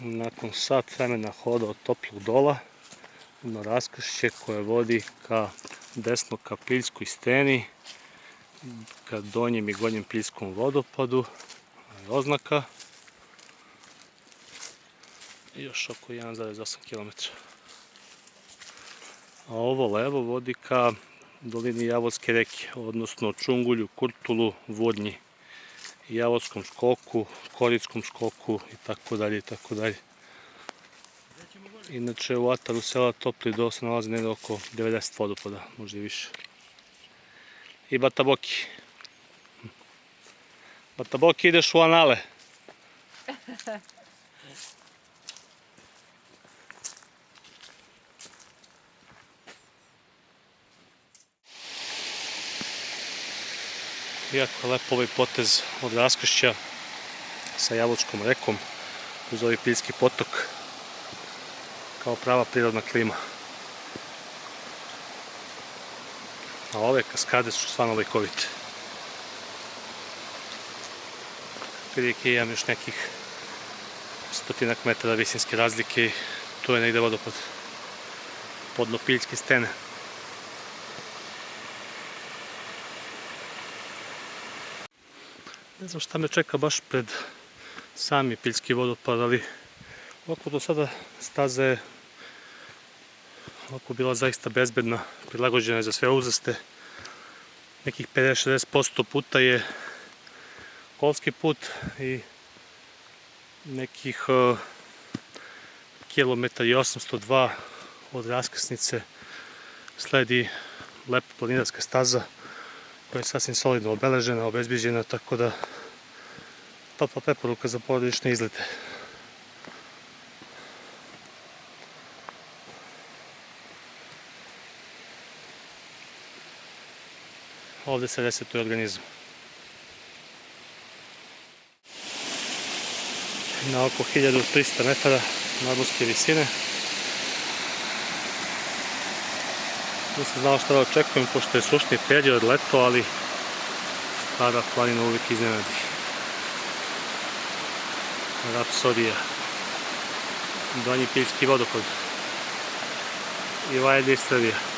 Nakon sat vremena hoda od toplog dola ima raskršće koje vodi ka desno ka Piljskoj steni, ka donjem i gornjem Piljskom vodopadu, oznaka, i još oko 1,8 km. A ovo levo vodi ka dolini Javorske reke, odnosno Čungulju, Kurtulu, Vodnji, Javorskom skoku, Koritskom skoku i tako dalje i tako dalje. Inače u ataru sela Topli Do se nalazi negdje oko 90 vodopada, možda i više. I Bataboki. Bataboki, ideš u anale. Jako je lepo ovaj potez od raskršća sa Javorskom rekom uz ovaj Piljski potok, kao prava prirodna klima. A ove kaskade su stvarno lekovite. Prilike imam još nekih 100 metara visinske razlike i tu je negde vodopad, podno Piljske stene. Ne znam šta me čeka baš pred sami Piljski vodopad, ali ovako do sada staza je ovako bila zaista bezbedna, prilagođena je za sve uzraste. Nekih 50-60% puta je kolski put i nekih kilometar i 802 od raskrsnice sledi lepa planinarska staza koja je sasvim solidno obeležena, obezbeđena, tako da topla preporuka za porodične izlete. Ovde se resetuje organizam. Na oko 1300 metara nadmorske visine. Nisam znao šta da očekujem, pošto je sušni period, leto, ali stara planina uvijek iznenadi. Rapsodija. Donji Piljski vodopad. I Vajde iz Srbije.